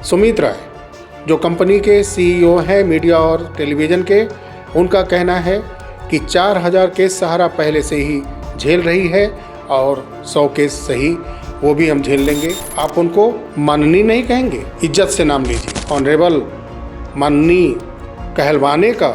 सुमित राय जो कंपनी के सीईओ हैं मीडिया और टेलीविज़न के, उनका कहना है कि 4000 केस सहारा पहले से ही झेल रही है और 100 केस सही वो भी हम झेल लेंगे। आप उनको माननीय नहीं कहेंगे, इज्जत से नाम लीजिए। ऑनरेबल माननीय कहलवाने का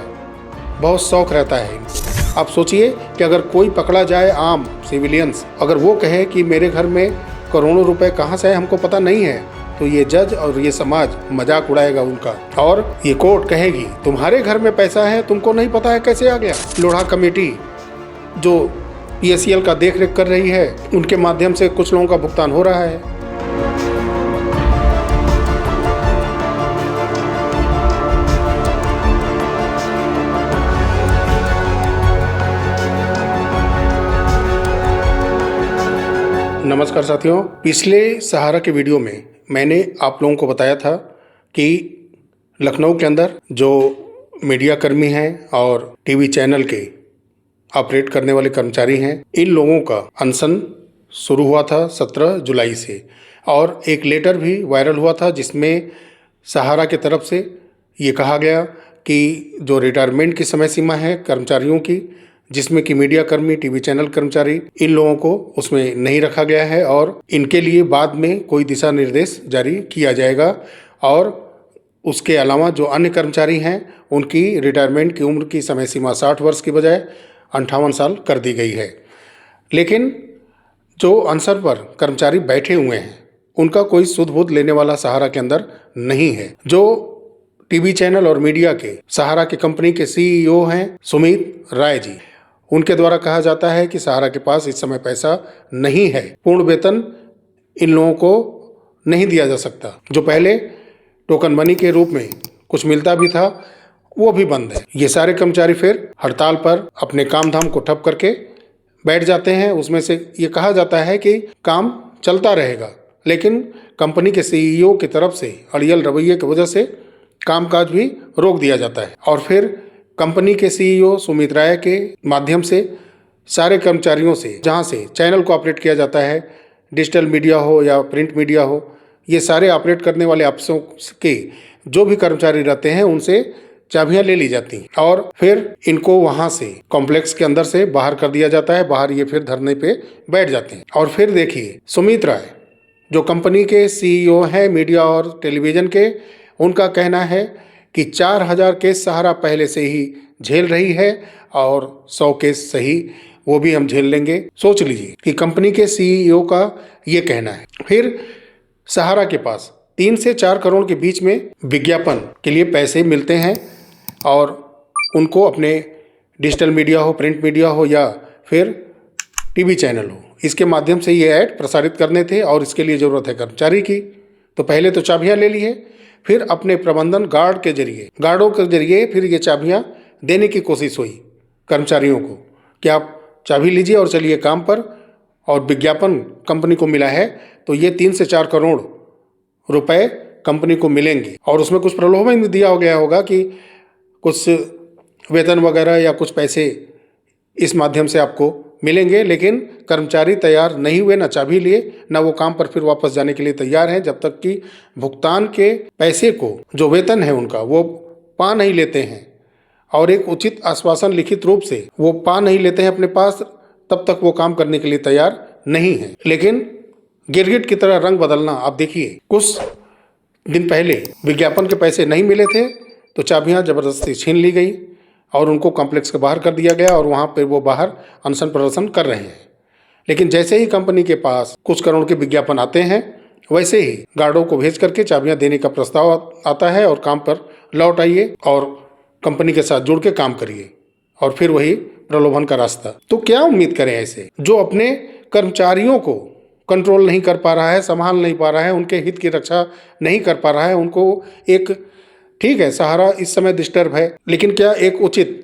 बहुत शौक रहता है इनको। आप सोचिए कि अगर कोई पकड़ा जाए, आम सिविलियंस अगर वो कहे कि मेरे घर में करोड़ों रुपए कहाँ से आए हमको पता नहीं है, तो ये जज और ये समाज मजाक उड़ाएगा उनका। और ये कोर्ट कहेगी तुम्हारे घर में पैसा है, तुमको नहीं पता है कैसे आ गया। लोढ़ा कमेटी जो PSEL का देख रेख कर रही है, उनके माध्यम से कुछ लोगों का भुगतान हो रहा है। नमस्कार साथियों, पिछले सहारा के वीडियो में मैंने आप लोगों को बताया था कि लखनऊ के अंदर जो मीडिया कर्मी हैं और टीवी चैनल के ऑपरेट करने वाले कर्मचारी हैं, इन लोगों का अनशन शुरू हुआ था 17 जुलाई से, और एक लेटर भी वायरल हुआ था जिसमें सहारा की तरफ से ये कहा गया कि जो रिटायरमेंट की समय सीमा है कर्मचारियों की, जिसमें कि मीडिया कर्मी, टीवी चैनल कर्मचारी, इन लोगों को उसमें नहीं रखा गया है और इनके लिए बाद में कोई दिशा निर्देश जारी किया जाएगा। और उसके अलावा जो अन्य कर्मचारी हैं उनकी रिटायरमेंट की उम्र की समय सीमा 60 वर्ष की बजाय 58 साल कर दी गई है। लेकिन जो अनशन पर कर्मचारी बैठे हुए हैं उनका कोई सुध बुध लेने वाला सहारा के अंदर नहीं है। जो टीवी चैनल और मीडिया के सहारा की कंपनी के CEO हैं सुमित राय जी, उनके द्वारा कहा जाता है कि सहारा के पास इस समय पैसा नहीं है, पूर्ण वेतन इन लोगों को नहीं दिया जा सकता। जो पहले टोकन मनी के रूप में कुछ मिलता भी था वो भी बंद है। ये सारे कर्मचारी फिर हड़ताल पर अपने काम धाम को ठप करके बैठ जाते हैं। उसमें से ये कहा जाता है कि काम चलता रहेगा, लेकिन कंपनी के CEO की तरफ से अड़ियल रवैये की वजह से कामकाज भी रोक दिया जाता है। और फिर कंपनी के CEO सुमित राय के माध्यम से सारे कर्मचारियों से, जहां से चैनल को ऑपरेट किया जाता है, डिजिटल मीडिया हो या प्रिंट मीडिया हो, ये सारे ऑपरेट करने वाले अफसरों के जो भी कर्मचारी रहते हैं उनसे चाबियां ले ली जाती हैं और फिर इनको वहां से कॉम्प्लेक्स के अंदर से बाहर कर दिया जाता है। बाहर ये फिर धरने पे बैठ जाते हैं। और फिर देखिए, सुमित राय जो कंपनी के CEO हैं मीडिया और टेलीविज़न के, उनका कहना है कि 4000 केस सहारा पहले से ही झेल रही है और 100 केस सही वो भी हम झेल लेंगे। सोच लीजिए कि कंपनी के CEO का ये कहना है। फिर सहारा के पास 3 से 4 करोड़ के बीच में विज्ञापन के लिए पैसे मिलते हैं और उनको अपने डिजिटल मीडिया हो, प्रिंट मीडिया हो या फिर टीवी चैनल हो, इसके माध्यम से ये ऐड प्रसारित करने थे और इसके लिए ज़रूरत है कर्मचारी की। तो पहले तो चाबियां ले ली है, फिर अपने प्रबंधन गार्डों के जरिए फिर ये चाबियां देने की कोशिश हुई कर्मचारियों को कि आप चाबी लीजिए और चलिए काम पर। और विज्ञापन कंपनी को मिला है तो ये 3 से 4 करोड़ रुपए कंपनी को मिलेंगे और उसमें कुछ प्रलोभन दिया गया होगा कि कुछ वेतन वगैरह या कुछ पैसे इस माध्यम से आपको मिलेंगे। लेकिन कर्मचारी तैयार नहीं हुए, ना चाबी लिए, ना वो काम पर फिर वापस जाने के लिए तैयार हैं जब तक कि भुगतान के पैसे को, जो वेतन है उनका, वो पा नहीं लेते हैं और एक उचित आश्वासन लिखित रूप से वो पा नहीं लेते हैं अपने पास, तब तक वो काम करने के लिए तैयार नहीं है। लेकिन गिरगिट की तरह रंग बदलना आप देखिए, कुछ दिन पहले विज्ञापन के पैसे नहीं मिले थे तो चाबियां जबरदस्ती छीन ली गई और उनको कॉम्प्लेक्स के बाहर कर दिया गया और वहाँ पर वो बाहर अनशन प्रदर्शन कर रहे हैं। लेकिन जैसे ही कंपनी के पास कुछ करोड़ के विज्ञापन आते हैं, वैसे ही गार्डों को भेज करके चाबियां देने का प्रस्ताव आता है और काम पर लौट आइए और कंपनी के साथ जुड़ के काम करिए, और फिर वही प्रलोभन का रास्ता। तो क्या उम्मीद करें ऐसे जो अपने कर्मचारियों को कंट्रोल नहीं कर पा रहा है, संभाल नहीं पा रहा है, उनके हित की रक्षा नहीं कर पा रहा है। उनको एक, ठीक है सहारा इस समय डिस्टर्ब है, लेकिन क्या एक उचित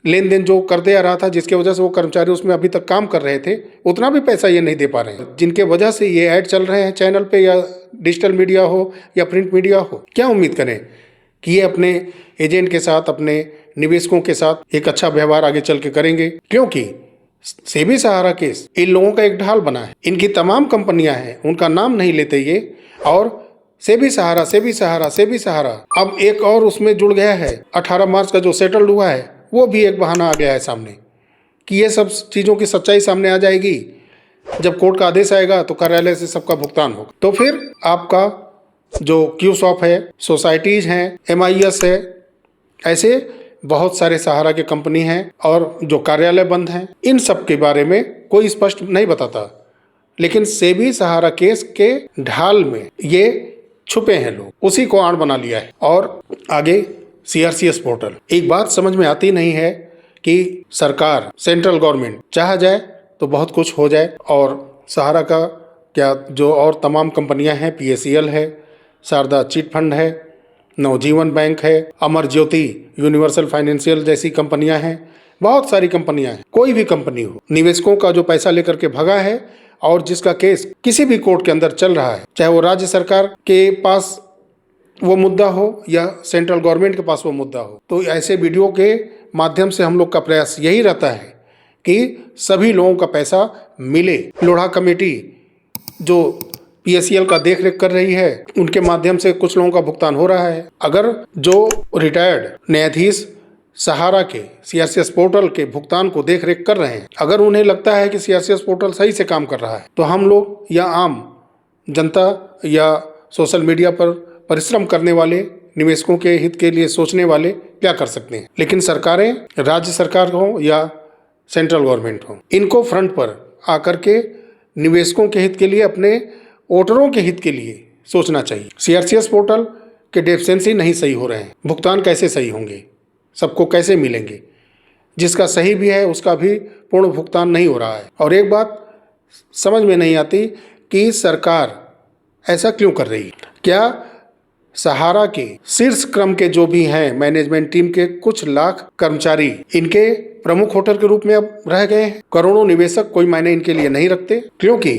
लेन देन जो कर दे रहा था जिसके वजह से वो कर्मचारी उसमें अभी तक काम कर रहे थे, उतना भी पैसा ये नहीं दे पा रहे हैं जिनके वजह से ये ऐड चल रहे हैं चैनल पे, या डिजिटल मीडिया हो या प्रिंट मीडिया हो। क्या उम्मीद करें कि ये अपने एजेंट के साथ, अपने निवेशकों के साथ एक अच्छा व्यवहार आगे चल के करेंगे? क्योंकि सेबी सहारा केस इन लोगों का एक ढाल बना है। इनकी तमाम कंपनियां हैं, उनका नाम नहीं लेते ये, और सेबी सहारा, सेबी सहारा, सेबी सहारा। अब एक और उसमें जुड़ गया है, 18 मार्च का जो सेटल्ड हुआ है वो भी एक बहाना आ गया है सामने कि ये सब चीज़ों की सच्चाई सामने आ जाएगी। जब कोर्ट का आदेश आएगा तो कार्यालय से सबका भुगतान होगा। तो फिर आपका जो क्यू शॉप है, सोसाइटीज़ हैं, MIS है, ऐसे बहुत सारे सहारा के कंपनी हैं और जो कार्यालय बंद हैं, इन सब के बारे में कोई स्पष्ट नहीं बताता। लेकिन सेबी सहारा केस के ढाल में ये छुपे हैं लोग, उसी को आड़ बना लिया है। और आगे CRCS पोर्टल। एक बात समझ में आती नहीं है कि सरकार, सेंट्रल गवर्नमेंट चाह जाए तो बहुत कुछ हो जाए, और सहारा का क्या जो और तमाम कंपनियां हैं, PACL है, शारदा चिट फंड है, नवजीवन बैंक है, अमर ज्योति, यूनिवर्सल फाइनेंशियल जैसी कंपनियां हैं, बहुत सारी कंपनियां हैं। कोई भी कंपनी हो, निवेशकों का जो पैसा लेकर के भगा है और जिसका केस किसी भी कोर्ट के अंदर चल रहा है, चाहे वो राज्य सरकार के पास वो मुद्दा हो या सेंट्रल गवर्नमेंट के पास वो मुद्दा हो, तो ऐसे वीडियो के माध्यम से हम लोग का प्रयास यही रहता है कि सभी लोगों का पैसा मिले। लोढ़ा कमेटी जो PACL का देख रेख कर रही है, उनके माध्यम से कुछ लोगों का भुगतान हो रहा है। अगर जो रिटायर्ड न्यायाधीश सहारा के CRCS पोर्टल के भुगतान को देख रेख कर रहे हैं, अगर उन्हें लगता है कि CRCS पोर्टल सही से काम कर रहा है, तो हम लोग या आम जनता या सोशल मीडिया पर परिश्रम करने वाले, निवेशकों के हित के लिए सोचने वाले क्या कर सकते हैं। लेकिन सरकारें, राज्य सरकार हो या सेंट्रल गवर्नमेंट हो, इनको फ्रंट पर आकर के निवेशकों के हित के लिए, अपने वोटरों के हित के लिए सोचना चाहिए। CRCS पोर्टल के डेफिशिएंसी नहीं सही हो रहे हैं, भुगतान कैसे सही होंगे, सबको कैसे मिलेंगे, जिसका सही भी है उसका भी पूर्ण भुगतान नहीं हो रहा है। और एक बात समझ में नहीं आती कि सरकार ऐसा क्यों कर रही है। क्या सहारा के शीर्ष क्रम के जो भी हैं मैनेजमेंट टीम के कुछ लाख कर्मचारी इनके प्रमुख होटल के रूप में अब रह गए हैं? करोड़ों निवेशक कोई मायने इनके लिए नहीं रखते, क्योंकि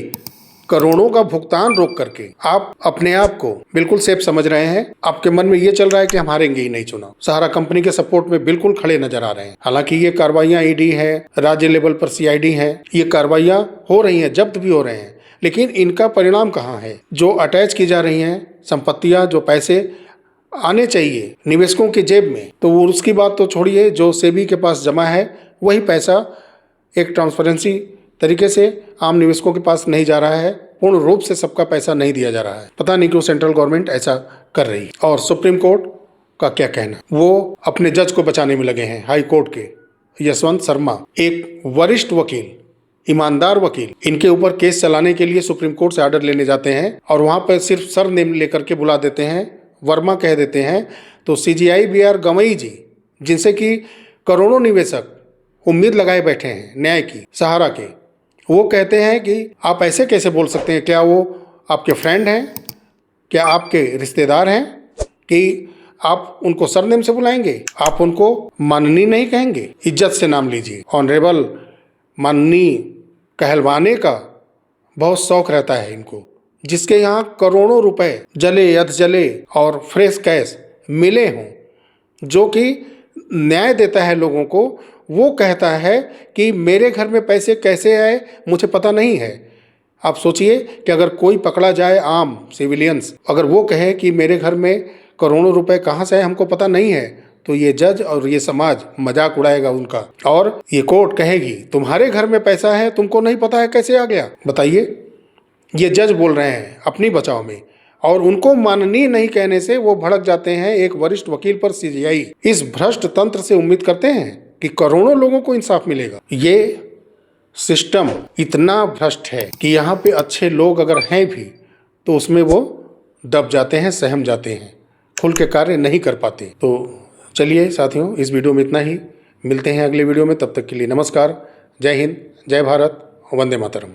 करोड़ों का भुगतान रोक करके आप अपने आप को बिल्कुल सेफ समझ रहे हैं। आपके मन में ये चल रहा है कि हम हारेंगे ही नहीं चुनाव। सहारा कंपनी के सपोर्ट में बिल्कुल खड़े नजर आ रहे हैं। हालांकि ये कार्रवाइयां ED है, राज्य लेवल पर CID है, ये कार्रवाइयां हो रही हैं, जब्त भी हो रहे हैं, लेकिन इनका परिणाम कहाँ है? जो अटैच की जा रही हैं संपत्तियां, जो पैसे आने चाहिए निवेशकों की जेब में, तो वो उसकी बात तो छोड़िए, जो सेबी के पास जमा है वही पैसा एक ट्रांसपेरेंसी तरीके से आम निवेशकों के पास नहीं जा रहा है, पूर्ण रूप से सबका पैसा नहीं दिया जा रहा है। पता नहीं क्यों सेंट्रल गवर्नमेंट ऐसा कर रही है। और सुप्रीम कोर्ट का क्या कहना, वो अपने जज को बचाने में लगे हैं। हाई कोर्ट के यशवंत शर्मा, एक वरिष्ठ वकील, ईमानदार वकील, इनके ऊपर केस चलाने के लिए सुप्रीम कोर्ट से ऑर्डर लेने जाते हैं और वहां पर सिर्फ सर नेम लेकर के बुला देते हैं, वर्मा कह देते हैं। तो CGI BR गवई जी, जिनसे कि करोड़ों निवेशक उम्मीद लगाए बैठे हैं न्याय की, सहारा के, वो कहते हैं कि आप ऐसे कैसे बोल सकते हैं? क्या वो आपके फ्रेंड हैं? क्या आपके रिश्तेदार हैं कि आप उनको सरनेम से बुलाएंगे? आप उनको माननीय नहीं कहेंगे? इज्जत से नाम लीजिए। ऑनरेबल माननीय कहलवाने का बहुत शौक रहता है इनको, जिसके यहाँ करोड़ों रुपए जले अधजले और फ्रेश कैश मिले हों, जो कि न्याय देता है लोगों को। वो कहता है कि मेरे घर में पैसे कैसे आए मुझे पता नहीं है। आप सोचिए कि अगर कोई पकड़ा जाए, आम सिविलियंस, अगर वो कहे कि मेरे घर में करोड़ों रुपए कहाँ से आए हमको पता नहीं है, तो ये जज और ये समाज मजाक उड़ाएगा उनका। और ये कोर्ट कहेगी तुम्हारे घर में पैसा है, तुमको नहीं पता है कैसे आ गया? बताइए, ये जज बोल रहे हैं अपनी बचाव में, और उनको माननीय नहीं कहने से वो भड़क जाते हैं एक वरिष्ठ वकील पर। CGI इस भ्रष्ट तंत्र से उम्मीद करते हैं कि करोड़ों लोगों को इंसाफ मिलेगा। ये सिस्टम इतना भ्रष्ट है कि यहाँ पे अच्छे लोग अगर हैं भी तो उसमें वो दब जाते हैं, सहम जाते हैं, खुल के कार्य नहीं कर पाते। तो चलिए साथियों, इस वीडियो में इतना ही। मिलते हैं अगले वीडियो में, तब तक के लिए नमस्कार, जय हिंद, जय भारत, वंदे मातरम।